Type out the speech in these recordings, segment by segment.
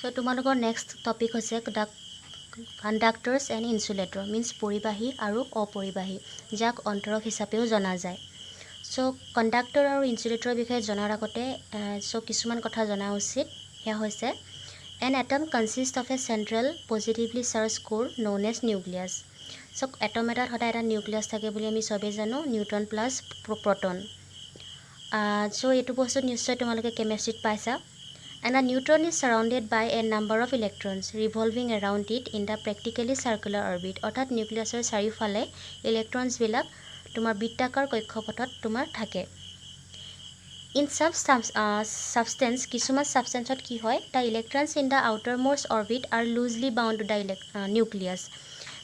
So তোমালোকৰ next topic হৈছে conductors and insulator means পৰিবাহী আৰু অপৰিবাহী যাক অন্তৰক হিচাপেও জনা যায়। So conductor আৰু insulator বিষয়ে জনাৰ আগতে কিছুমান কথা জনা উচিত। সেয়া হৈছে an atom consists of a central positively charged core known as nucleus. So atom এটাত সদায় এটা নিউক্লিয়াছ থাকে বুলি আমি সবেই জানো, নিউট্ৰন প্লাছ প্ৰটন। So এইটো বস্তু নিশ্চয় তোমালোকে কেমিষ্ট্ৰিত পাইছা। And a neutron is surrounded by a number of electrons revolving around it in the practically circular orbit. অৰ্থাৎ নিউক্লিয়াছৰ চাৰিওফালে ইলেক্ট্ৰনছবিলাক তোমাৰ বৃত্তাকাৰ কক্ষপথত তোমাৰ থাকে। In some substance, কিছুমান সাবষ্টেন্সত কি হয়, the electrons in the outermost orbit are loosely bound to the nucleus.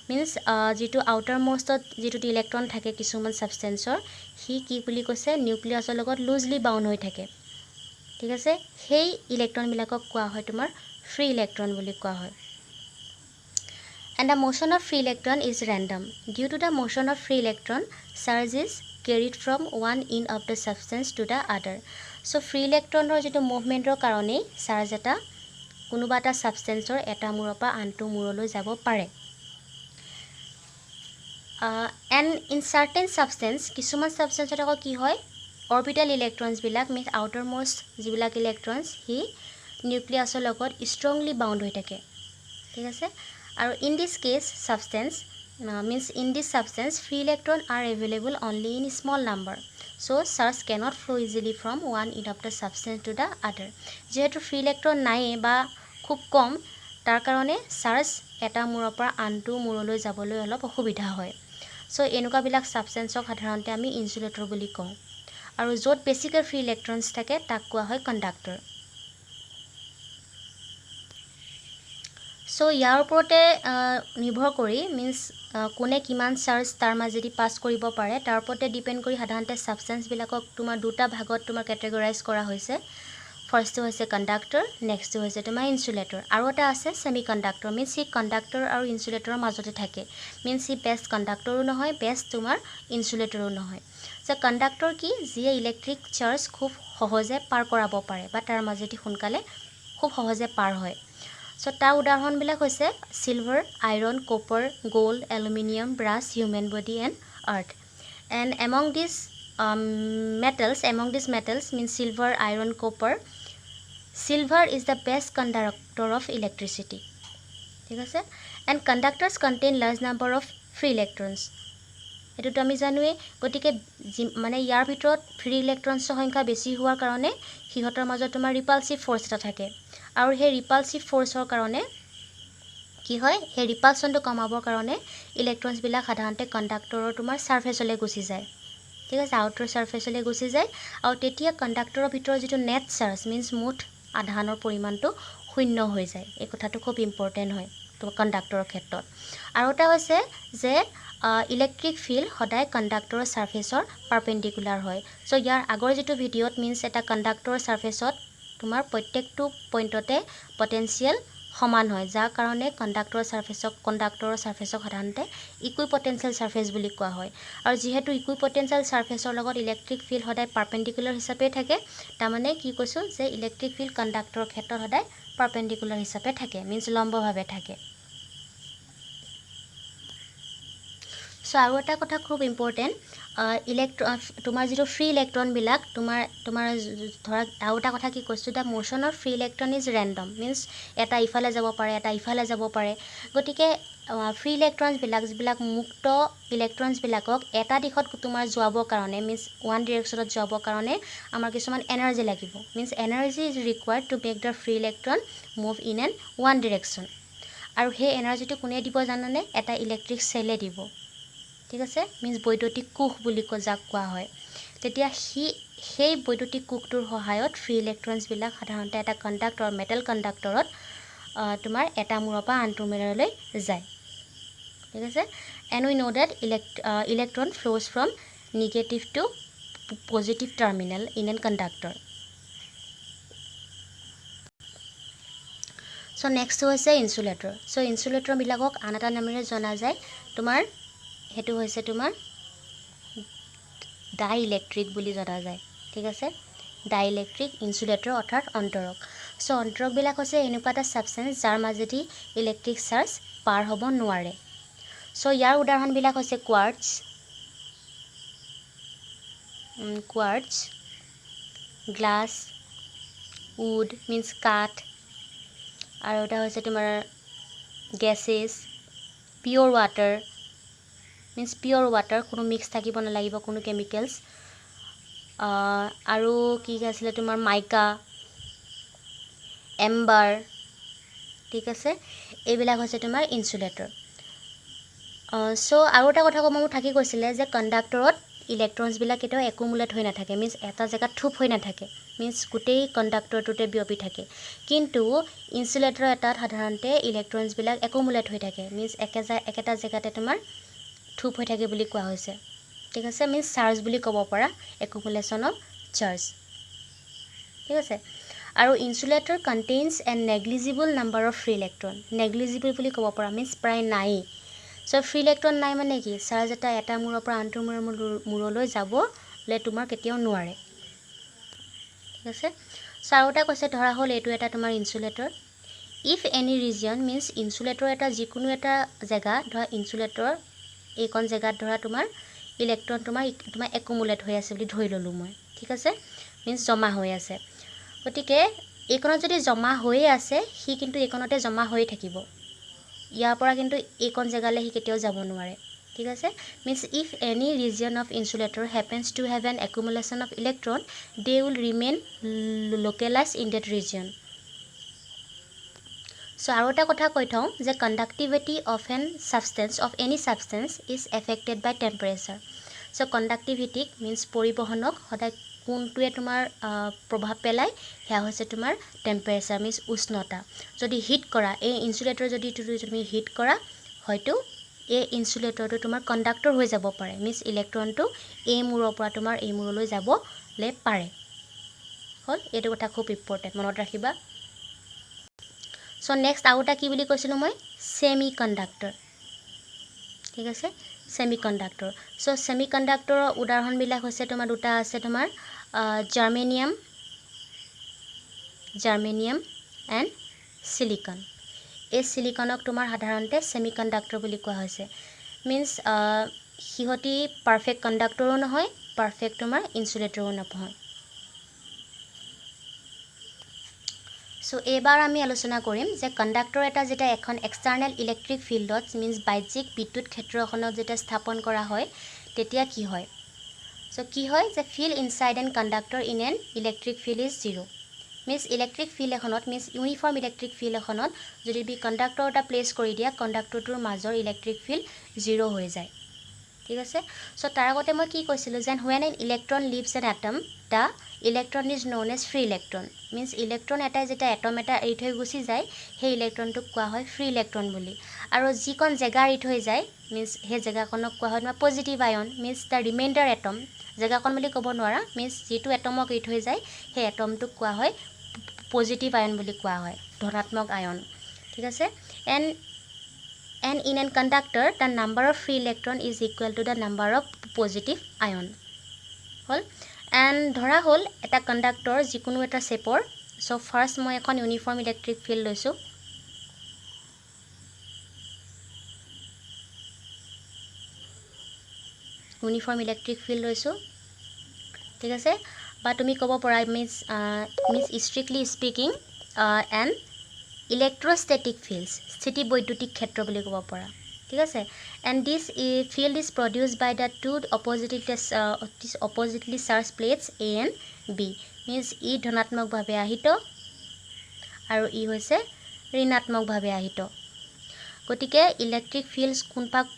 Means যেটো outermostত যেটো ইলেক্ট্ৰন থাকে কিছুমান সাবষ্টেন্সৰ হি কি বুলি কৈছে নিউক্লিয়াছৰ লগত লুজলি বাউণ্ড হৈ থাকে। ঠিক আছে, সেই ইলেক্ট্ৰনবিলাকক কোৱা হয় তোমাৰ ফ্ৰী ইলেক্ট্ৰন বুলি কোৱা হয়। And the motion of free electron is random. Due to the motion of free electron, charge is carried from one end of the substance to the other. So free electronৰ যেটো মুভমেন্টৰ কাৰণে charge এটা কোনোবা এটা সাবষ্টেন্সৰ এটা মূৰৰ পৰা আনটো মূৰলৈ যাব পাৰে। And in certain substance কিছুমান সাবষ্টেন্সত আকৌ কি হয় orbital electrons বিলাক means outermost যিবিলাক electrons হি নিউক্লিয়াছৰ লগত strongly bound হৈ থাকে। ঠিক আছে, আৰু in this case substance means in this substance free electron are available only in small number, so charge cannot flow easily from one end of the substance to the other. যেহেতু free electron নাই বা খুব কম তাৰ কাৰণে charge এটা মূৰৰ পৰা আনটো মূৰলৈ যাবলৈ অলপ অসুবিধা হয়। সো এনেকুৱাবিলাক সাবষ্টেন্সক সাধাৰণতে আমি ইনসুলেটৰ বুলি কওঁ। আৰু য'ত বেছিকৈ ফ্ৰী ইলেক্ট্ৰনছ থাকে তাক কোৱা হয় কণ্ডাক্টৰ। সো ইয়াৰ ওপৰতে নিৰ্ভৰ কৰি মিন্স কোনে কিমান চাৰ্জ তাৰ মাজেদি পাছ কৰিব পাৰে তাৰ ওপৰতে ডিপেণ্ড কৰি সাধাৰণতে সাবষ্টেন্সবিলাকক তোমাৰ দুটা ভাগত তোমাৰ কেটেগৰাইজ কৰা হৈছে। ফাৰ্ষ্টটো হৈছে কণ্ডাক্টৰ, নেক্সটটো হৈছে তোমাৰ ইনসুলেটৰ, আৰু এটা আছে সেমি কণ্ডাক্টৰ মিন্স ই কণ্ডাক্টৰ আৰু ইনসুলেটৰৰ মাজতে থাকে। মিন্স ই বেষ্ট কণ্ডাক্টৰো নহয় বেষ্ট তোমাৰ ইনসুলেটৰো নহয়। যে কণ্ডাক্টৰ কি, যিয়ে ইলেক্ট্ৰিক চাৰ্জ খুব সহজে পাৰ কৰাব পাৰে বা তাৰ মাজেদি সোনকালে খুব সহজে পাৰ হয়। সো তাৰ উদাহৰণবিলাক হৈছে silver, iron, copper, gold, aluminium, brass, human body and earth. And among these metals means silver, iron, copper, silver is the best conductor of electricity. ঠিক আছে, and conductors contain large number of free electrons. এটোতো আমি জানোৱে, গতিকে মানে ইয়াৰ ভিতৰত free ইলেক্ট্ৰনছৰ সংখ্যা বেছি হোৱাৰ কাৰণে সিহঁতৰ মাজত তোমাৰ ৰিপালসিভ ফোৰ্স এটা থাকে, আৰু সেই ৰিপালসিভ ফোৰ্সৰ কাৰণে কি হয়, সেই ৰিপালসনটো কমাবৰ কাৰণে ইলেক্ট্ৰনছবিলাক সাধাৰণতে কণ্ডাক্টৰৰ তোমাৰ সাৰফেচলৈ গুচি যায়। ঠিক আছে, আউটাৰ সাৰফেচলৈ গুচি যায়, আৰু তেতিয়া কণ্ডাক্টৰৰ ভিতৰত যেটো নেট চাৰ্জ মিন্স মুঠ আধানৰ পৰিমাণটো শূন্য হৈ যায়। এই কথাটো খুব ইম্পৰ্টেণ্ট হয় তোমাৰ কণ্ডাক্টৰৰ ক্ষেত্ৰত। আৰু এটা হৈছে যে ইলেক্ট্ৰিক ফিল্ড সদায় কণ্ডাক্টৰৰ সাৰফেচৰ পাৰপেণ্ডিকুলাৰ হয়। সো ইয়াৰ আগৰ যেটো ভিডিঅ'ত মিন্স এটা কণ্ডাক্টৰৰ সাৰফেচত তোমাৰ প্ৰত্যেকটো পইণ্টতে পটেনশিয়েল সমান হয়, যাৰ কাৰণে কণ্ডাক্টৰৰ সাৰফেচক সাধাৰণতে ইকুইপটেনশিয়েল সাৰফেচ বুলি কোৱা হয়। আৰু যিহেতু ইকুইপটেনশিয়েল সাৰফেচৰ লগত ইলেক্ট্ৰিক ফিল্ড সদায় পাৰপেণ্ডিকুলাৰ হিচাপে থাকে, তাৰমানে কি কৈছোঁ যে ইলেক্ট্ৰিক ফিল্ড কণ্ডাক্টৰৰ ক্ষেত্ৰত সদায় পাৰপেণ্ডিকুলাৰ হিচাপে থাকে মিন্স লম্বভাৱে থাকে। সো আৰু এটা কথা খুব ইম্পৰ্টেণ্ট, তোমাৰ যেটো ফ্ৰী ইলেক্ট্ৰনবিলাক তোমাৰ ধৰা আৰু এটা কথা কি কৈছোঁ, the motion of free electron is random means এটা ইফালে যাব পাৰে এটা ইফালে যাব পাৰে। গতিকে ফ্ৰী ইলেক্ট্ৰনছবিলাক যিবিলাক মুক্ত ইলেক্ট্ৰনছবিলাকক এটা দিশত তোমাৰ যোৱাবৰ কাৰণে মিন্স ওৱান ডিৰেকশ্যনত যোৱাবৰ কাৰণে আমাৰ কিছুমান এনাৰ্জি লাগিব। Means energy is required to make the free electron move in an one direction. আৰু সেই এনাৰ্জিটো কোনে দিব জানানে, এটা ইলেক্ট্ৰিক চেলে দিব। ঠিক আছে, মিন্স বৈদ্যুতিক কোষ বুলি যাক কোৱা হয়। তেতিয়া সেই বৈদ্যুতিক কোষটোৰ সহায়ত ফ্ৰী ইলেক্ট্ৰনছবিলাক সাধাৰণতে এটা কণ্ডাক্টৰ মেটেল কণ্ডাক্টৰত তোমাৰ এটা মূৰৰ পৰা আনটো মূৰলৈ যায়। ঠিক আছে, and we know' that electron flows from negative to positive terminal in an conductor. So নেক্সটটো হৈছে ইনসুলেটৰ। সো ইনসুলেটৰবিলাকক আন এটা নামেৰে জনা যায়, তোমাৰ সেইটো হৈছে তোমাৰ ডাই ইলেক্ট্ৰিক বুলি জনা যায়। ঠিক আছে, ডাই ইলেক্ট্ৰিক ইনসুলেটৰ অৰ্থাৎ অন্তৰক। সো অন্তৰকবিলাক হৈছে এনেকুৱা এটা সাবষ্টেন্স যাৰ মাজেদি ইলেক্ট্ৰিক চাৰ্জ পাৰ হ'ব নোৱাৰে সো ইয়াৰ উদাহৰণবিলাক হৈছে কোৱাৰ্টজ গ্লাছ উড মিন্স কাঠ আৰু এটা হৈছে তোমাৰ gases pure water means pure water কোনো মিক্স থাকিব নালাগিব কোনো কেমিকেলছ আৰু কি আছিলে তোমাৰ মাইকা এম্বাৰ ঠিক আছে এইবিলাক হৈছে তোমাৰ ইনসুলেটৰ সো আৰু এটা কথা ক'ব মোৰ থাকি গৈছিলে যে কণ্ডাক্টৰত ইলেক্ট্ৰনছবিলাক কেতিয়াও একুমুলেট হৈ নাথাকে মিন্স এটা জেগাত থুপ হৈ নাথাকে মিন্স গোটেই কণ্ডাক্টৰটোতে বিয়পি থাকে কিন্তু ইনসুলেটৰ এটাত সাধাৰণতে ইলেক্ট্ৰনছবিলাক একুমুলেট হৈ থাকে মিন্স একেটা জেগাতে তোমাৰ থুপ হৈ থাকে বুলি কোৱা হৈছে ঠিক আছে মিন্স চাৰ্জ বুলি ক'ব পৰা একুমুলেশ্যন অফ চাৰ্জ ঠিক আছে আৰু insulator contains a negligible number of free electron negligible বুলি ক'ব পৰা মিন্স প্ৰায় নাই সো ফ্ৰী ইলেক্ট্ৰন নাই মানে কি চাৰ্জ এটা মূৰৰ পৰা আনটো মূৰলৈ যাবলৈ তোমাৰ কেতিয়াও নোৱাৰে ঠিক আছে সো আৰু এটা কৈছে ধৰা হ'ল এইটো এটা তোমাৰ ইনসুলেটৰ ইফ এনি ৰিজন মিন্স ইনসুলেটৰ এটা যিকোনো এটা জেগা ধৰা ইনসুলেটৰ এইকণ জেগাত ধৰা তোমাৰ ইলেক্ট্ৰন তোমাৰ একুমুলেট হৈ আছে বুলি ধৰি ল'লোঁ মই ঠিক আছে মিন্স জমা হৈ আছে গতিকে এইকণত যদি জমা হৈয়ে আছে সি কিন্তু এইকণতে জমা হৈ থাকিব ইয়াৰ পৰা কিন্তু এইকণ জেগালৈ সি কেতিয়াও যাব নোৱাৰে ঠিক আছে means if any region of insulator happens to have an accumulation of electron they will remain localize in that region so আৰু এটা কথা কৈ থওঁ যে conductivity of an substance of any substance is affected by temperature so কণ্ডাক্টিভিটিক means পৰিবহনক সদায় কোনটোৱে তোমাৰ প্ৰভাৱ পেলায় সেয়া হৈছে তোমাৰ টেম্পাৰেচাৰ মিন্স উষ্ণতা যদি হিট কৰা এই ইনসুলেটৰ যদি তুমি হিট কৰা হয়তো এই ইনসুলেটৰটো তোমাৰ কণ্ডাক্টৰ হৈ যাব পাৰে মিন্স ইলেক্ট্ৰনটো এই মূৰৰ পৰা তোমাৰ এই মূৰলৈ যাবলৈ পাৰে হ'ল এইটো কথা খুব ইম্পৰ্টেণ্ট মনত ৰাখিবা সো নেক্সট আৰু এটা কি বুলি কৈছিলোঁ মই সেমি কণ্ডাক্টৰ ঠিক আছে সেমি কণ্ডাক্টৰ সো সেমি কণ্ডাক্টৰৰ উদাহৰণবিলাক হৈছে তোমাৰ দুটা আছে তোমাৰ জাৰ্মেনিয়াম এণ্ড সিলিকন এই সিলিকনক তোমাৰ সাধাৰণতে সেমি কণ্ডাক্টৰ বুলি কোৱা হৈছে মিন্স সিহঁতি পাৰফেক্ট কণ্ডাক্টৰো নহয় পাৰফেক্ট তোমাৰ ইনসুলেটৰো নহয় সো এইবাৰ আমি আলোচনা কৰিম যে কণ্ডাক্টৰ এটা যেতিয়া এখন এক্সটাৰ্নেল ইলেক্ট্ৰিক ফিল্ডত মিন্স বাহ্যিক বিদ্যুৎ ক্ষেত্ৰ এখনত যেতিয়া স্থাপন কৰা হয় তেতিয়া কি হয় সো কি হয় যে field inside N conductor in an electric field is 0 means electric field এখনত মিন্স ইউনিফৰ্ম ইলেক্ট্ৰিক ফিল্ড এখনত যদি কণ্ডাক্টৰ এটা প্লেচ কৰি দিয়া কণ্ডাক্টৰটোৰ মাজৰ ইলেক্ট্ৰিক ফিল্ড 0 হৈ যায় ঠিক আছে সো তাৰ আগতে মই কি কৈছিলোঁ যেন when an electron leaves an atom the electron is known as free electron means electron এটাই যেতিয়া এটম এটা এৰি থৈ গুচি যায় সেই ইলেক্ট্ৰনটোক কোৱা হয় ফ্ৰী ইলেক্ট্ৰন বুলি আৰু যিকণ জেগা এৰি থৈ যায় মিন্স সেই জেগাকণক কোৱা হয় positive ion means the remainder atom জেগাকণ বুলি ক'ব নোৱাৰা মিন্স যিটো এটমক এৰি থৈ যায় সেই এটমটোক কোৱা হয় পজিটিভ আয়ন বুলি কোৱা হয় ধনাত্মক আয়ন ঠিক আছে and in an conductor the number of free electron is equal to the number of positive ion hall and ধৰা হল এটা কণ্ডাক্টৰ যিকোনো এটা শেপৰ সো ফাৰ্স্ট মই এখন ইউনিফৰ্ম ইলেক্ট্ৰিক ফিল্ড লৈছো ঠিক আছে বা তুমি ক'ব পৰা means strictly speaking an electrostatic fields স্থিতি বৈদ্যুতিক ক্ষেত্ৰ বুলি ক'ব পৰা ঠিক আছে and this field is produced by the two oppositely charged plates A and B means ই ধনাত্মকভাৱে আহিত আৰু ই হৈছে ঋণাত্মকভাৱে আহিত গতিকে ইলেক্ট্ৰিক ফিল্ডছ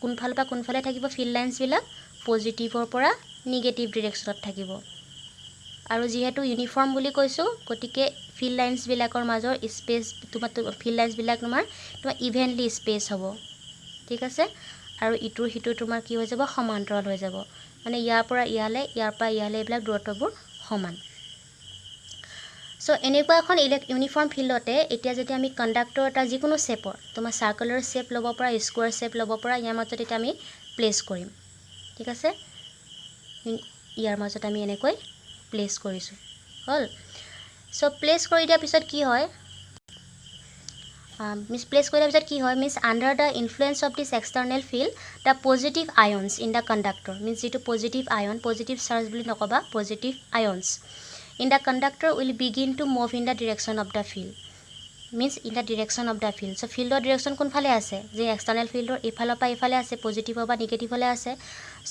কোনফালৰ পৰা কোনফালে থাকিব ফিল্ড লাইন্সবিলাক পজিটিভৰ পৰা নিগেটিভ ডিৰেকশ্যনত থাকিব আৰু যেহেতু ইউনিফৰ্ম বুলি কৈছোঁ গতিকে ফিল্ড লাইন্সবিলাকৰ মাজৰ স্পেচ তোমাৰ ফিল্ড লাইন্সবিলাক তোমাৰ ইভেনলি স্পেচ হ'ব ঠিক আছে আৰু ইটোৰ সিটোৰ তোমাৰ কি হৈ যাব সমান্তৰাল হৈ যাব মানে ইয়াৰ পৰা ইয়ালৈ এইবিলাক দূৰত্ববোৰ সমান সো এনেকুৱা এখন ইউনিফৰ্ম ফিল্ডতে এতিয়া যদি আমি কণ্ডাক্টৰ এটা যিকোনো শেপৰ তোমাৰ সাৰ্কুলাৰ শেপ ল'ব পৰা স্কোৱাৰ শেপ ল'ব পৰা ইয়াৰ মাজত এতিয়া আমি প্লেচ কৰিম ঠিক আছে ইয়াৰ মাজত আমি এনেকৈ প্লেচ কৰিছোঁ হ'ল সো প্লেস কৰি দিয়াৰ পিছত কি হয় মিছ প্লেস কৰি দিয়াৰ পিছত কি হয় means under the influence of this external field the positive ions in the conductor means যিটো পজিটিভ আয়ন পজিটিভ চাৰ্জ বুলি নকবা positive ions in the conductor will begin to move in the direction of the field means in the direction of the field চ' ফিল্ডৰ direction কোনফালে আছে যে external ফিল্ডৰ এইফালৰ পৰা এইফালে আছে পজিটিভৰ বা নিগেটিভলৈ আছে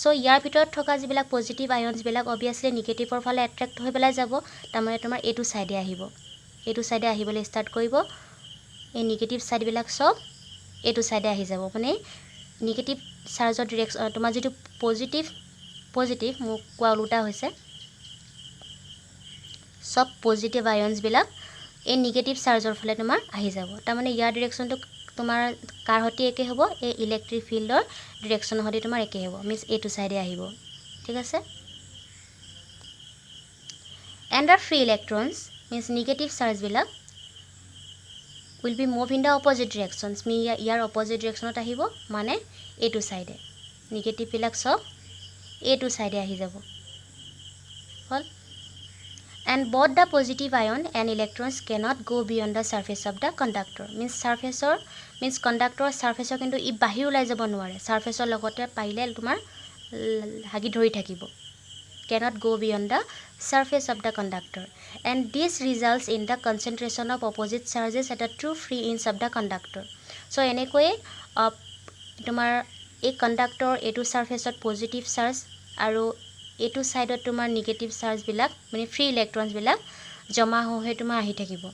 চ' ইয়াৰ ভিতৰত থকা যিবিলাক পজিটিভ আয়নছবিলাক অবভিয়াছলি নিগেটিভৰ ফালে এট্ৰেক্ট হৈ পেলাই যাব তাৰমানে তোমাৰ এইটো ছাইডে আহিব এইটো ছাইডে আহিবলৈ ষ্টাৰ্ট কৰিব এই নিগেটিভ ছাইডবিলাক চব এইটো ছাইডে আহি যাব মানে নিগেটিভ চাৰ্জৰ ডিৰেকশ্যন তোমাৰ যিটো পজিটিভ মোক কোৱা ওলোটা হৈছে সব পজিটিভ আয়নছবিলাক এই নিগেটিভ চাৰ্জৰ ফালে তোমাৰ আহি যাব তাৰমানে ইয়াৰ ডিৰেকশ্যনটো তোমাৰ কাৰ সৈতে একে হ'ব এই ইলেক্ট্ৰিক ফিল্ডৰ ডিৰেকশ্যনৰ সৈতে তোমাৰ একে হ'ব মিন্স এইটো ছাইডে আহিব ঠিক আছে and the free electrons means negative চাৰ্জবিলাক will be move in the opposite directions মি ইয়াৰ opposite directionত আহিব মানে এইটো সাইডে নিগেটিভ বিলাক সব এইটো সাইডে আহি যাব হল and both the positive ion and electrons cannot go beyond the surface of the conductor means conductor surface কিন্তু ই বাহিৰ ওলাই যাব নোৱাৰে surfaceৰ লগতে পাইলে তোমাৰ হাগি ধৰি থাকিব cannot go beyond the surface of the conductor and this results in the concentration of opposite charges at the two free ends of the conductor so এনেকৈ তোমাৰ এই কণ্ডাক্টৰ এটো সাৰফেসত পজিটিভ চাৰ্জ আৰু এটো সাইডত তোমাৰ নিগেটিভ চাৰ্জ বিলাক মানে free electrons বিলাক জমা হৈ তোমাৰ আহি থাকিব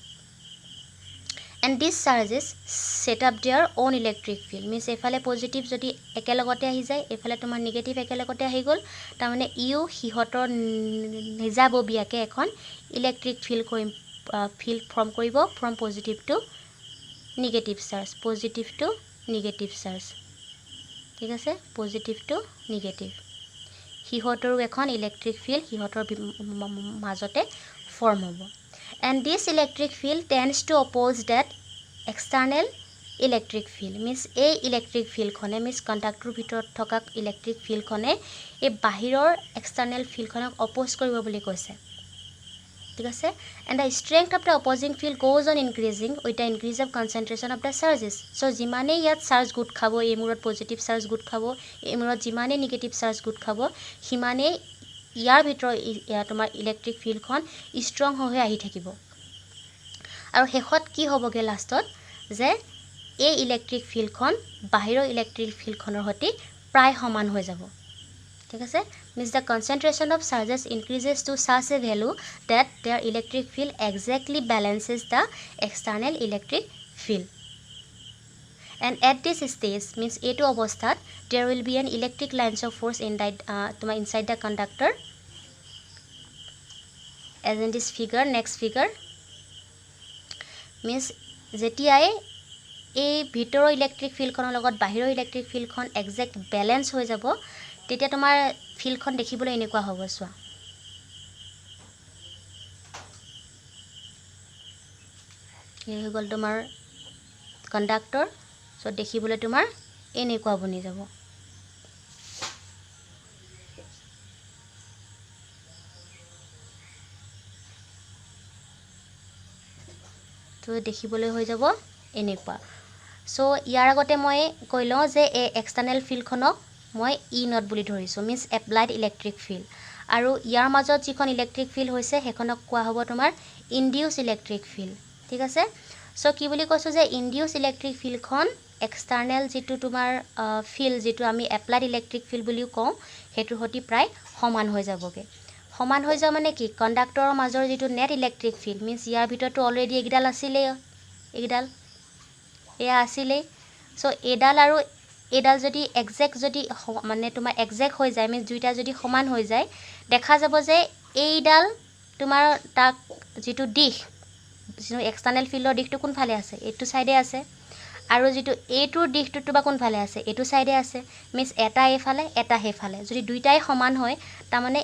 and these charges set up their own electric field means এফালে পজিটিভ যদি একেলগতে আহি যায় এফালে তোমাৰ নিগেটিভ একেলগতে আহি গল তাৰ মানে ইও হিহতৰ নিজাববিয়াকে এখন ইলেক্ট্ৰিক ফিল্ড ফৰ্ম কৰিব from positive to negative charge ঠিক আছে positive to negative হিহতৰো এখন ইলেক্ট্ৰিক ফিল্ড হিহতৰ মাজতে ফৰ্ম হ'ব and this electric field tends to oppose that external electric field means a electric field khone means conductor bhitor thokak electric field khone e bahiror external field khonok oppose koribo boli koise ঠিক আছে and the strength of the opposing field goes on increasing with the increase of concentration of the charges so jimane yat charge good khabo e murot positive charge good khabo e murot jimane negative charge good khabo himane ইয়াৰ ভিতৰ তোমাৰ electric field খন strong হৈ আহি থাকিব আৰু হেখত কি হ'বগে লাষ্টত যে এই ইলেক্ট্ৰিক ফিল্ড খন বাহিৰৰ ইলেক্ট্ৰিক ফিল্ড খনৰ সৈতে প্ৰায় সমান হৈ যাব ঠিক আছে means the concentration of charges increases to such a value that their electric field exactly balances the external electric field and at this stage means eto obosthat there will be an electric lines of force in that inside the conductor as in this figure next figure means jetiai এই ভিতৰৰ electric field খনৰ লগত বাহিৰৰ electric field খন exact balance হৈ যাব তেতিয়া তোমাৰ ফিল্ড খন দেখিবলৈ এনেকুৱা হ'ব সোৱা এই হৈ গল তোমাৰ কণ্ডাক্টৰ সো দেখিবলৈ তোমাৰ এনেকুৱা বনি যাব তো দেখিবলৈ হৈ যাব এনেকুৱা সো ইয়াৰ আগতে মই কইলো যে এই এক্সটাৰ্নেল ফিল্ড খনক মই ই নট বুলি ধৰিছো মিন্স এপ্লাইড ইলেক্ট্ৰিক ফিল্ড আৰু ইয়াৰ মাজত যিখন ইলেক্ট্ৰিক ফিল্ড হৈছে হেখনক কোৱা হ'ব তোমাৰ ইনডিউস ইলেক্ট্ৰিক ফিল্ড ঠিক আছে সো কি বুলি কৈছো যে ইনডিউস ইলেক্ট্ৰিক ফিল্ড খন এক্সটাৰ্নেল যেটো তোমাৰ ফিল্ড যেটো আমি এপ্লাইড ইলেক্ট্ৰিক ফিল্ড বুলিও কওঁ হেতু হতি প্ৰায় সমান হৈ যাবগে সমান হৈ যা মানে কি কণ্ডাক্টৰৰ মাজৰ যেটো নেট ইলেক্ট্ৰিক ফিল্ড মিন্স ইয়াৰ ভিতৰটো অলৰেডি একডাল আছিলে একডাল এয়া আছিলে সো এডাল আৰু এডাল যদি এক্সাক্ট যদি মানে তোমাৰ এক্সাক্ট হৈ যায় মিন্স দুইটা যদি সমান হৈ যায় দেখা যাব যে এইডাল তোমাৰ তাক যেটো দিশ যেটো এক্সটাৰ্নেল ফিল্ডৰ দিশটো কোন ফালে আছে এটো সাইডে আছে আৰু যেটো এটোৰ দিশটো তোমাৰ কোন ফালে আছে এটো সাইডে আছে মিন্স এটা এফালে এটা হেফালে যদি দুইটাই সমান হয় তাৰ মানে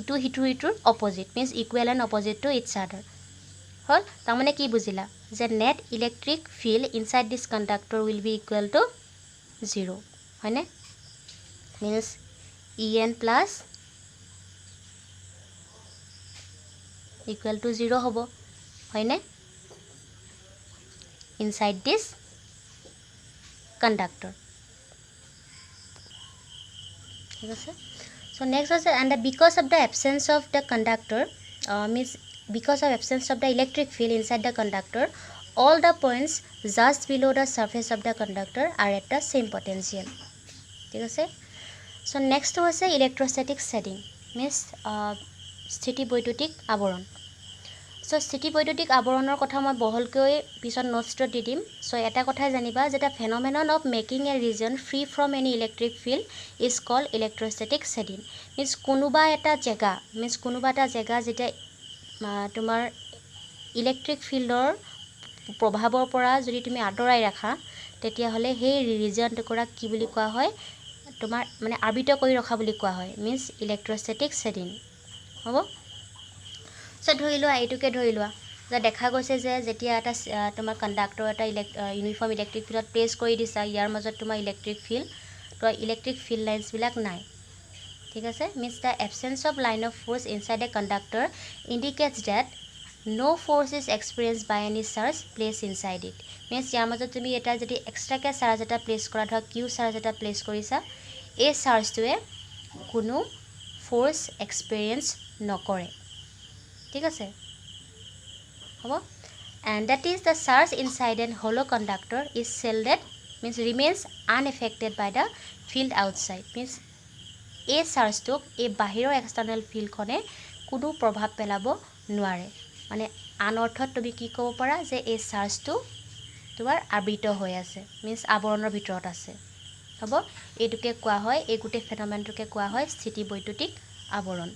ইটো হিটুৰ opposite means equal and opposite to each other হল তাৰ মানে কি বুজিলা যে net electric field inside this conductor will be equal to 0 হয়নে means en plus equal to 0 হ'ব হয়নে ইনসাইড দিস কন্ডাক্টৰ ঠিক আছে so next আছে and because of the absence of the conductor means because of absence of the electric field inside the conductor all the points just below the surface of the conductor are at the same potential ঠিক আছে so next হৈছে electrostatic setting means স্থিতি বৈদ্যুতিক আৱৰণ so স্থিতি বৈদ্যুতিক আৱৰণৰ কথা মই বহলকৈ পিছত নোটছত দি দিম so এটা কথাই জানিবা যে the phenomenon of making a region free from any electric field is called electrostatic setting means কোনোবা এটা জেগা যেটা তোমাৰ ইলেক্ট্ৰিক ফিল্ডৰ প্ৰভাৱৰ পৰা যদি তুমি আঁতৰাই ৰাখা তেতিয়া হলে সেই ৰিজন টুকুৰা কি বুলি কোৱা হয় তোমাৰ মানে আবৃত কৰি ৰখা বুলি কোৱা হয় means electrostatic setting হ'ব so ধৰি লোৱা এইটোকে ধৰি লোৱা যে দেখা গৈছে যে যেতিয়া এটা তোমাৰ কন্ডাক্টৰ এটা ইউনিফৰ্ম ইলেক্ট্ৰিক ফিল্ডত প্লেস কৰি দিছা ইয়াৰ মাজত তোমাৰ ইলেক্ট্ৰিক ফিল্ড লাইনছ বিলাক নাই ঠিক আছে means the absence of line of force inside a conductor indicates that no force is experienced by any charge placed inside it means ইয়াৰ মাজত তুমি এটা যদি এক্সট্ৰাকে চাৰ্জ এটা প্লেস কৰা ধৰা কিউ চাৰ্জ এটা প্লেস কৰিছা এই চাৰ্জটোৱে কোনো ফোৰ্স এক্সপেৰিয়েন্স নকৰে ঠিক আছে হ'ব and that is the charge inside an hollow conductor is shielded means remains unaffected by the field outside means এই চাৰ্জটোক এই বাহিৰৰ এক্সটাৰ্নাল ফিল্ডখনে কোনো প্ৰভাৱ পেলাব নোৱাৰে মানে আন অৰ্থত তুমি কি ক'ব পাৰা যে এই চাৰ্জটো তোমাৰ আবৃত হৈ আছে means আৱৰণৰ ভিতৰত আছে হ'ব এইটোকে কোৱা হয় এই গোটেই ফেনোমেনটোকে কোৱা হয় স্থিতি বৈদ্যুতিক আৱৰণ